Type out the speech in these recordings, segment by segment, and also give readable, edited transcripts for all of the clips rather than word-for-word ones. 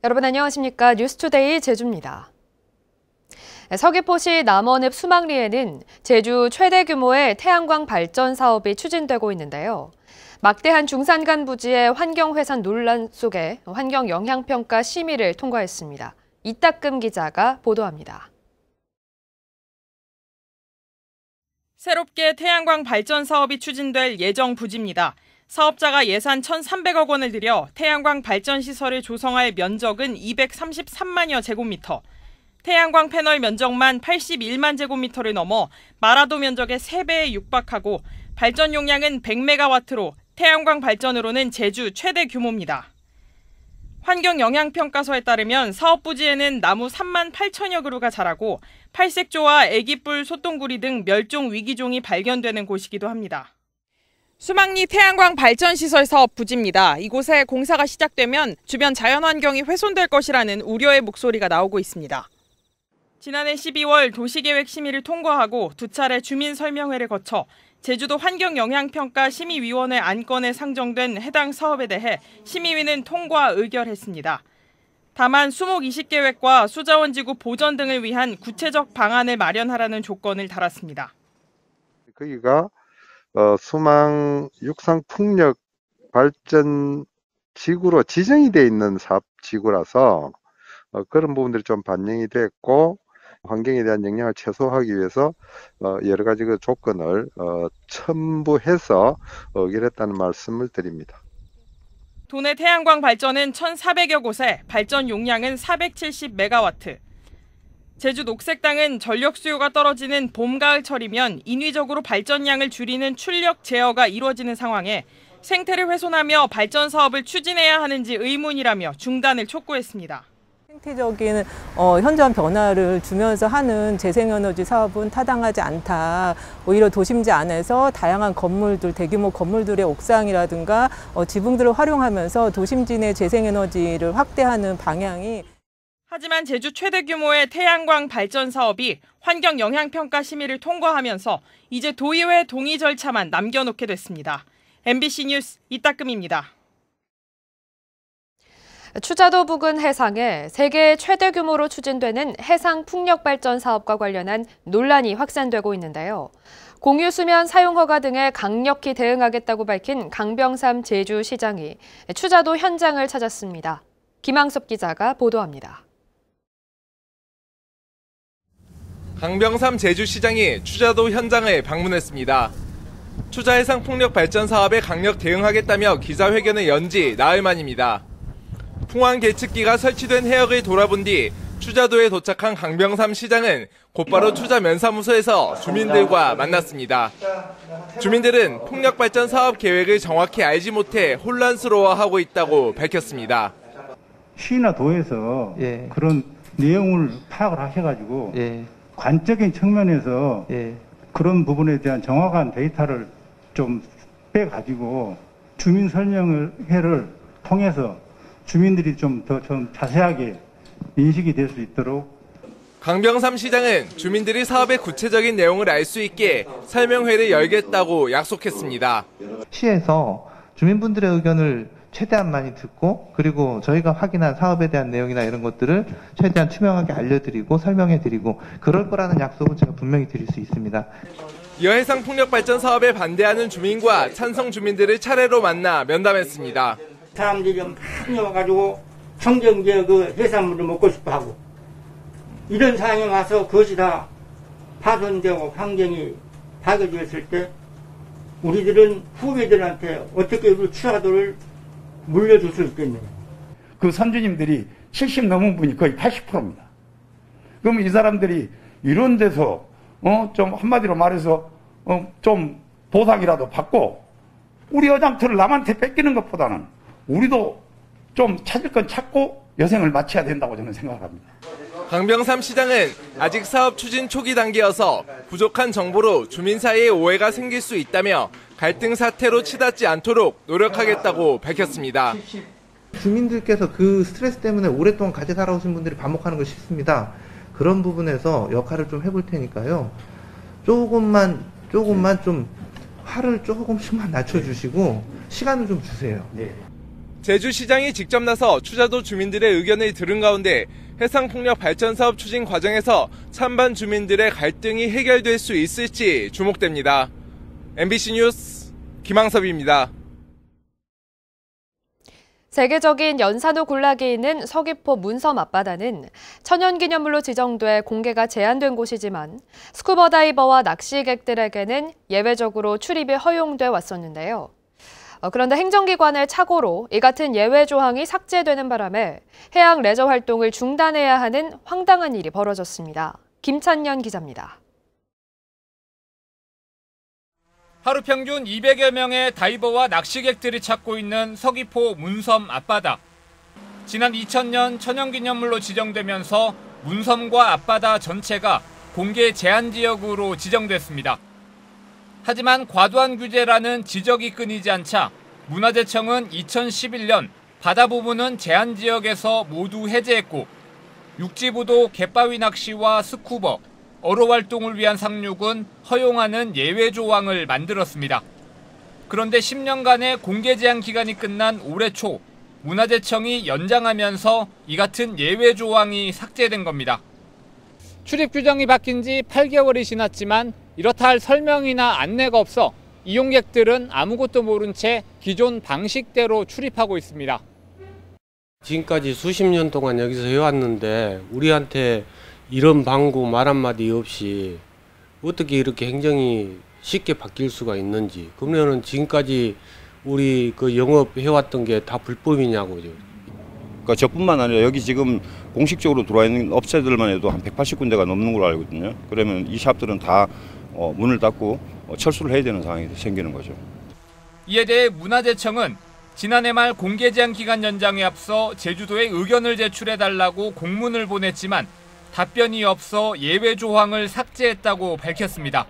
여러분 안녕하십니까? 뉴스투데이 제주입니다. 서귀포시 남원읍 수막리에는 제주 최대 규모의 태양광 발전 사업이 추진되고 있는데요. 막대한 중산간 부지의 환경훼손 논란 속에 환경영향평가 심의를 통과했습니다. 이따금 기자가 보도합니다. 새롭게 태양광 발전 사업이 추진될 예정 부지입니다. 사업자가 예산 1,300억 원을 들여 태양광 발전 시설을 조성할 면적은 233만여 제곱미터, 태양광 패널 면적만 81만 제곱미터를 넘어 마라도 면적의 3배에 육박하고 발전 용량은 100메가와트로 태양광 발전으로는 제주 최대 규모입니다. 환경영향평가서에 따르면 사업 부지에는 나무 3만 8천여 그루가 자라고 팔색조와 애기뿔 소똥구리 등 멸종 위기종이 발견되는 곳이기도 합니다. 수막리 태양광 발전시설 사업 부지입니다. 이곳에 공사가 시작되면 주변 자연환경이 훼손될 것이라는 우려의 목소리가 나오고 있습니다. 지난해 12월 도시계획 심의를 통과하고 두 차례 주민 설명회를 거쳐 제주도 환경영향평가 심의위원회 안건에 상정된 해당 사업에 대해 심의위는 통과 의결했습니다. 다만 수목 이식 계획과 수자원지구 보전 등을 위한 구체적 방안을 마련하라는 조건을 달았습니다. 거기가 수망 육상 풍력 발전 지구로 지정이 되어 있는 사업 지구라서 그런 부분들이 좀 반영이 됐고 환경에 대한 영향을 최소화하기 위해서 여러 가지 그 조건을 첨부해서 의결했다는 말씀을 드립니다. 도내 태양광 발전은 1,400여 곳에 발전 용량은 470메가와트. 제주 녹색당은 전력 수요가 떨어지는 봄, 가을철이면 인위적으로 발전량을 줄이는 출력 제어가 이루어지는 상황에 생태를 훼손하며 발전 사업을 추진해야 하는지 의문이라며 중단을 촉구했습니다. 생태적인 현저한 변화를 주면서 하는 재생에너지 사업은 타당하지 않다. 오히려 도심지 안에서 다양한 건물들, 대규모 건물들의 옥상이라든가 지붕들을 활용하면서 도심지 내 재생에너지를 확대하는 방향이. 하지만 제주 최대 규모의 태양광 발전 사업이 환경영향평가 심의를 통과하면서 이제 도의회 동의 절차만 남겨놓게 됐습니다. MBC 뉴스 이따금입니다. 추자도 부근 해상에 세계 최대 규모로 추진되는 해상 풍력 발전 사업과 관련한 논란이 확산되고 있는데요. 공유 수면 사용 허가 등에 강력히 대응하겠다고 밝힌 강병삼 제주시장이 추자도 현장을 찾았습니다. 김항섭 기자가 보도합니다. 강병삼 제주시장이 추자도 현장을 방문했습니다. 추자 해상 풍력 발전 사업에 강력 대응하겠다며 기자회견을 연 지 나흘 만입니다. 풍황 계측기가 설치된 해역을 돌아본 뒤 추자도에 도착한 강병삼 시장은 곧바로 추자 면사무소에서 주민들과 만났습니다. 주민들은 풍력 발전 사업 계획을 정확히 알지 못해 혼란스러워하고 있다고 밝혔습니다. 시나 도에서 그런 내용을 파악을 하셔가지고 관적인 측면에서 그런 부분에 대한 정확한 데이터를 좀 빼가지고 주민 설명회를 통해서 주민들이 좀 더 자세하게 인식이 될 수 있도록. 강병삼 시장은 주민들이 사업의 구체적인 내용을 알 수 있게 설명회를 열겠다고 약속했습니다. 시에서 주민분들의 의견을 최대한 많이 듣고 그리고 저희가 확인한 사업에 대한 내용이나 이런 것들을 최대한 투명하게 알려드리고 설명해드리고 그럴 거라는 약속은 제가 분명히 드릴 수 있습니다. 여해상 풍력 발전 사업에 반대하는 주민과 찬성 주민들을 차례로 만나 면담했습니다. 사람들이 많이 와가지고 청정지역 그 해산물을 먹고 싶어하고 이런 상황에 와서 그것이 다 파손되고 환경이 파괴되었을 때 우리들은 후배들한테 어떻게 우리 추자도를 물려줄 수 있겠느냐. 그 선주님들이 70 넘은 분이 거의 80%입니다. 그러면 이 사람들이 이런 데서 좀 한마디로 말해서 좀 보상이라도 받고 우리 어장터를 남한테 뺏기는 것보다는 우리도 좀 찾을 건 찾고 여생을 마쳐야 된다고 저는 생각합니다. 강병삼 시장은 아직 사업 추진 초기 단계여서 부족한 정보로 주민 사이에 오해가 생길 수 있다며 갈등 사태로 치닫지 않도록 노력하겠다고 밝혔습니다. 주민들께서 그 스트레스 때문에 오랫동안 같이 살아오신 분들이 반복하는 거 싫습니다. 그런 부분에서 역할을 좀 해볼 테니까요. 조금만 좀 화를 조금씩만 낮춰주시고 시간을 좀 주세요. 제주시장이 직접 나서 추자도 주민들의 의견을 들은 가운데 해상풍력 발전 사업 추진 과정에서 찬반 주민들의 갈등이 해결될 수 있을지 주목됩니다. MBC 뉴스 김항섭입니다. 세계적인 연산호 군락이 있는 서귀포 문섬 앞바다는 천연기념물로 지정돼 공개가 제한된 곳이지만 스쿠버 다이버와 낚시객들에게는 예외적으로 출입이 허용돼 왔었는데요. 그런데 행정기관의 착오로 이 같은 예외 조항이 삭제되는 바람에 해양 레저 활동을 중단해야 하는 황당한 일이 벌어졌습니다. 김찬년 기자입니다. 하루 평균 200여 명의 다이버와 낚시객들이 찾고 있는 서귀포 문섬 앞바다. 지난 2000년 천연기념물로 지정되면서 문섬과 앞바다 전체가 공개 제한 지역으로 지정됐습니다. 하지만 과도한 규제라는 지적이 끊이지 않자 문화재청은 2011년 바다 부분은 제한 지역에서 모두 해제했고 육지부도 갯바위 낚시와 스쿠버, 어로 활동을 위한 상륙은 허용하는 예외 조항을 만들었습니다. 그런데 10년간의 공개 제한 기간이 끝난 올해 초 문화재청이 연장하면서 이 같은 예외 조항이 삭제된 겁니다. 출입 규정이 바뀐 지 8개월이 지났지만 이렇다 할 설명이나 안내가 없어 이용객들은 아무것도 모른 채 기존 방식대로 출입하고 있습니다. 지금까지 수십 년 동안 여기서 해왔는데 우리한테 이런 방구 말 한마디 없이 어떻게 이렇게 행정이 쉽게 바뀔 수가 있는지, 그러면은 지금까지 우리 그 영업해왔던 게 다 불법이냐고요. 그러니까 저뿐만 아니라 여기 지금 공식적으로 들어와 있는 업체들만 해도 한 180군데가 넘는 걸로 알거든요. 그러면 이 샵들은 다 문을 닫고 철수를 해야 되는 상황이 생기는 거죠. 이에 대해 문화재청은 지난해 말 공개 제한 기간 연장에 앞서 제주도에 의견을 제출해달라고 공문을 보냈지만 답변이 없어 예외 조항을 삭제했다고 밝혔습니다.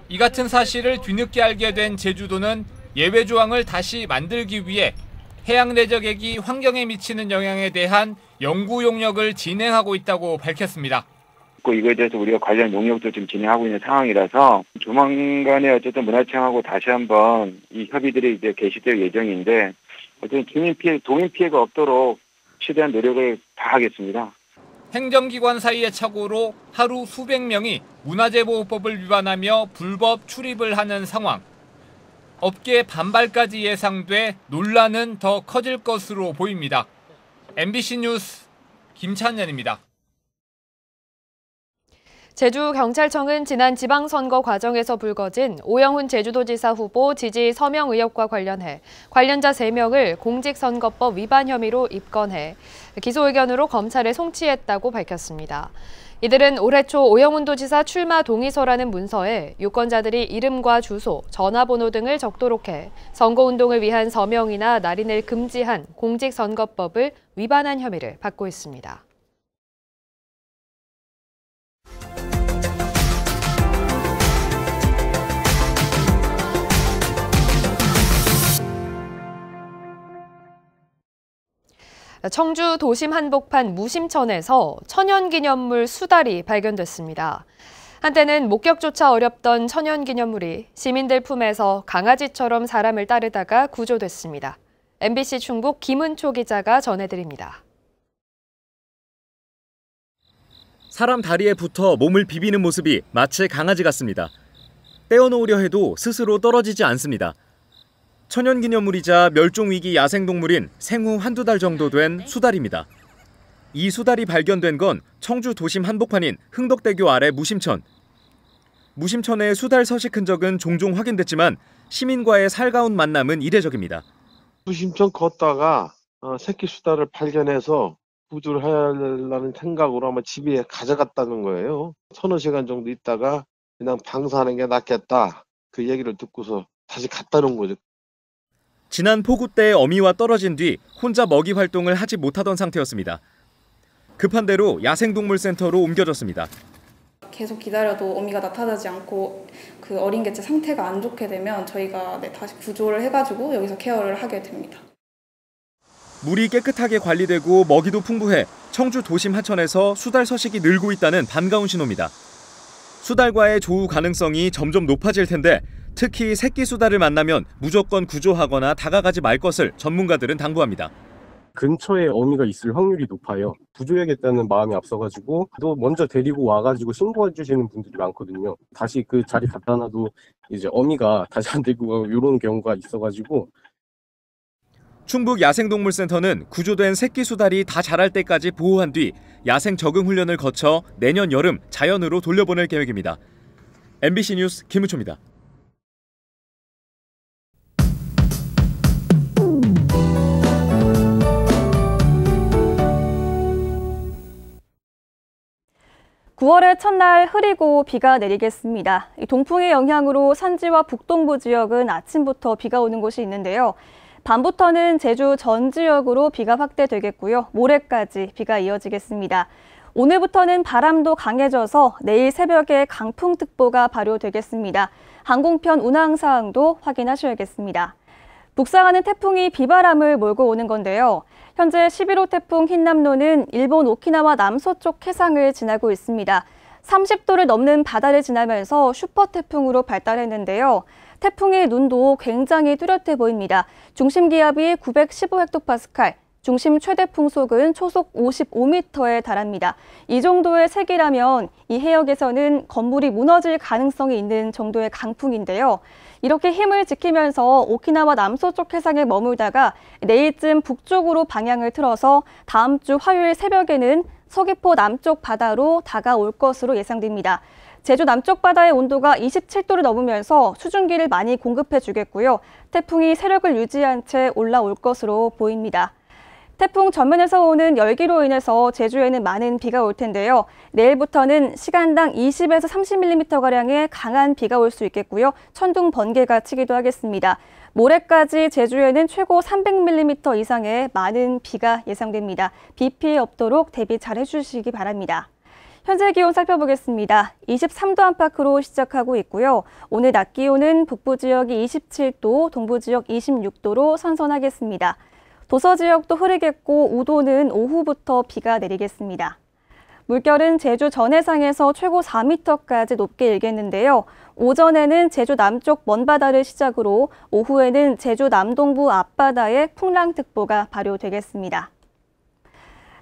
이 같은 사실을 뒤늦게 알게 된 제주도는 예외 조항을 다시 만들기 위해 해양 레저객이 환경에 미치는 영향에 대한 연구 용역을 진행하고 있다고 밝혔습니다. 이거에 대해서 우리가 관련 용역도 좀 진행하고 있는 상황이라서 조만간에 어쨌든 문화청하고 다시 한번 이 협의들이 이제 개시될 예정인데 어쨌든 도민 피해가 없도록 최대한 노력을 다하겠습니다. 행정기관 사이의 착오로 하루 수백 명이 문화재보호법을 위반하며 불법 출입을 하는 상황. 업계 반발까지 예상돼 논란은 더 커질 것으로 보입니다. MBC 뉴스 김찬년입니다. 제주경찰청은 지난 지방선거 과정에서 불거진 오영훈 제주도지사 후보 지지 서명 의혹과 관련해 관련자 3명을 공직선거법 위반 혐의로 입건해 기소 의견으로 검찰에 송치했다고 밝혔습니다. 이들은 올해 초 오영훈 도지사 출마 동의서라는 문서에 유권자들이 이름과 주소, 전화번호 등을 적도록 해 선거운동을 위한 서명이나 날인을 금지한 공직선거법을 위반한 혐의를 받고 있습니다. 청주 도심 한복판 무심천에서 천연기념물 수달이 발견됐습니다. 한때는 목격조차 어렵던 천연기념물이 시민들 품에서 강아지처럼 사람을 따르다가 구조됐습니다. MBC 충북 김은초 기자가 전해드립니다. 사람 다리에 붙어 몸을 비비는 모습이 마치 강아지 같습니다. 떼어놓으려 해도 스스로 떨어지지 않습니다. 천연기념물이자 멸종위기 야생동물인 생후 한두 달 정도 된 수달입니다. 이 수달이 발견된 건 청주 도심 한복판인 흥덕대교 아래 무심천. 무심천의 수달 서식 흔적은 종종 확인됐지만 시민과의 살가운 만남은 이례적입니다. 무심천 걷다가 새끼 수달을 발견해서 구조를 하려는 생각으로 아마 집에 가져갔다는 거예요. 서너 시간 정도 있다가 그냥 방사하는 게 낫겠다. 그 얘기를 듣고서 다시 갖다 놓은 거죠. 지난 폭우 때 어미와 떨어진 뒤 혼자 먹이 활동을 하지 못하던 상태였습니다. 급한 대로 야생동물센터로 옮겨졌습니다. 계속 기다려도 어미가 나타나지 않고 그 어린 개체 상태가 안 좋게 되면 저희가 다시 구조를 해가지고 여기서 케어를 하게 됩니다. 물이 깨끗하게 관리되고 먹이도 풍부해 청주 도심 하천에서 수달 서식이 늘고 있다는 반가운 신호입니다. 수달과의 조우 가능성이 점점 높아질 텐데 특히 새끼 수달을 만나면 무조건 구조하거나 다가가지 말 것을 전문가들은 당부합니다. 근처에 어미가 있을 확률이 높아요. 구조해야겠다는 마음이 앞서가지고 또 먼저 데리고 와가지고 신고해 주시는 분들이 많거든요. 다시 그 자리 갖다 놔도 이제 어미가 다시 안 데리고 가고 이런 경우가 있어가지고. 충북 야생동물센터는 구조된 새끼 수달이 다 자랄 때까지 보호한 뒤 야생 적응 훈련을 거쳐 내년 여름 자연으로 돌려보낼 계획입니다. MBC 뉴스 김우초입니다. (9월의) 첫날 흐리고 비가 내리겠습니다. 동풍의 영향으로 산지와 북동부 지역은 아침부터 비가 오는 곳이 있는데요. 밤부터는 제주 전 지역으로 비가 확대되겠고요. 모레까지 비가 이어지겠습니다. 오늘부터는 바람도 강해져서 내일 새벽에 강풍특보가 발효되겠습니다. 항공편 운항 사항도 확인하셔야겠습니다. 북상하는 태풍이 비바람을 몰고 오는 건데요. 현재 11호 태풍 흰남노는 일본 오키나와 남서쪽 해상을 지나고 있습니다. 30도를 넘는 바다를 지나면서 슈퍼태풍으로 발달했는데요. 태풍의 눈도 굉장히 뚜렷해 보입니다. 중심 기압이 915헥토파스칼, 중심 최대 풍속은 초속 55m에 달합니다. 이 정도의 세기라면 이 해역에서는 건물이 무너질 가능성이 있는 정도의 강풍인데요. 이렇게 힘을 지키면서 오키나와 남서쪽 해상에 머물다가 내일쯤 북쪽으로 방향을 틀어서 다음 주 화요일 새벽에는 서귀포 남쪽 바다로 다가올 것으로 예상됩니다. 제주 남쪽 바다의 온도가 27도를 넘으면서 수증기를 많이 공급해 주겠고요. 태풍이 세력을 유지한 채 올라올 것으로 보입니다. 태풍 전면에서 오는 열기로 인해서 제주에는 많은 비가 올 텐데요. 내일부터는 시간당 20에서 30mm가량의 강한 비가 올 수 있겠고요. 천둥, 번개가 치기도 하겠습니다. 모레까지 제주에는 최고 300mm 이상의 많은 비가 예상됩니다. 비 피해 없도록 대비 잘 해주시기 바랍니다. 현재 기온 살펴보겠습니다. 23도 안팎으로 시작하고 있고요. 오늘 낮 기온은 북부 지역이 27도, 동부 지역 26도로 선선하겠습니다. 도서 지역도 흐리겠고 우도는 오후부터 비가 내리겠습니다. 물결은 제주 전해상에서 최고 4m까지 높게 일겠는데요. 오전에는 제주 남쪽 먼바다를 시작으로 오후에는 제주 남동부 앞바다에 풍랑특보가 발효되겠습니다.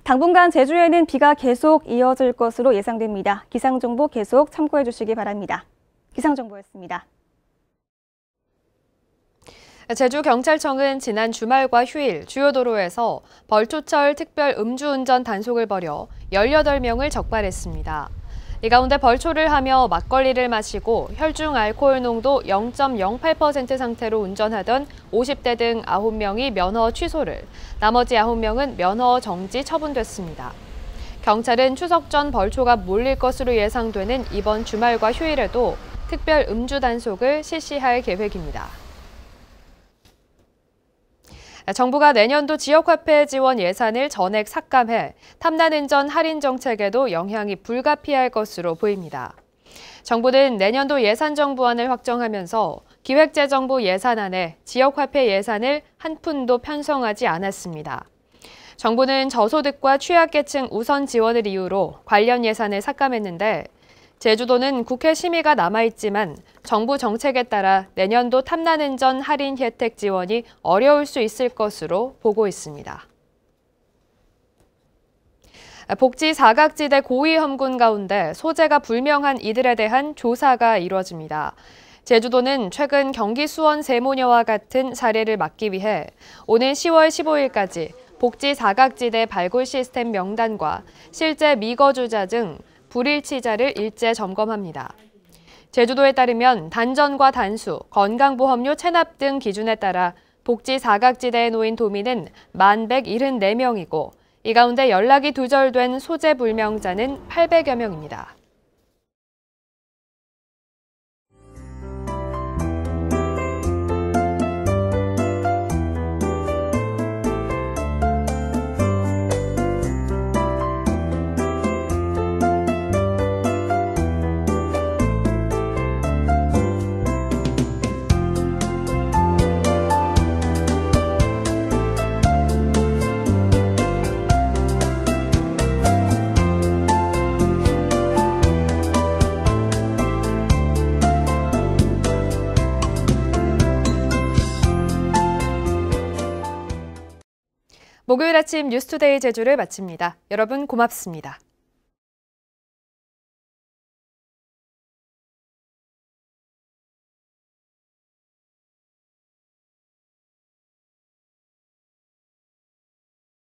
당분간 제주에는 비가 계속 이어질 것으로 예상됩니다. 기상정보 계속 참고해 주시기 바랍니다. 기상정보였습니다. 제주경찰청은 지난 주말과 휴일 주요 도로에서 벌초철 특별 음주운전 단속을 벌여 18명을 적발했습니다. 이 가운데 벌초를 하며 막걸리를 마시고 혈중 알코올 농도 0.08% 상태로 운전하던 50대 등 9명이 면허 취소를, 나머지 9명은 면허 정지 처분됐습니다. 경찰은 추석 전 벌초가 몰릴 것으로 예상되는 이번 주말과 휴일에도 특별 음주 단속을 실시할 계획입니다. 정부가 내년도 지역화폐 지원 예산을 전액 삭감해 탐난운전 할인 정책에도 영향이 불가피할 것으로 보입니다. 정부는 내년도 예산정부안을 확정하면서 기획재정부 예산안에 지역화폐 예산을 한 푼도 편성하지 않았습니다. 정부는 저소득과 취약계층 우선 지원을 이유로 관련 예산을 삭감했는데 제주도는 국회 심의가 남아있지만 정부 정책에 따라 내년도 탐난운전 할인 혜택 지원이 어려울 수 있을 것으로 보고 있습니다. 복지 사각지대 고위 험군 가운데 소재가 불명한 이들에 대한 조사가 이루어집니다. 제주도는 최근 경기 수원 세모녀와 같은 사례를 막기 위해 오는 10월 15일까지 복지 사각지대 발굴 시스템 명단과 실제 미거주자 등 불일치자를 일제 점검합니다. 제주도에 따르면 단전과 단수, 건강보험료 체납 등 기준에 따라 복지 사각지대에 놓인 도민은 1174명이고 이 가운데 연락이 두절된 소재 불명자는 800여 명입니다. 목요일 아침 뉴스투데이 제주를 마칩니다. 여러분 고맙습니다.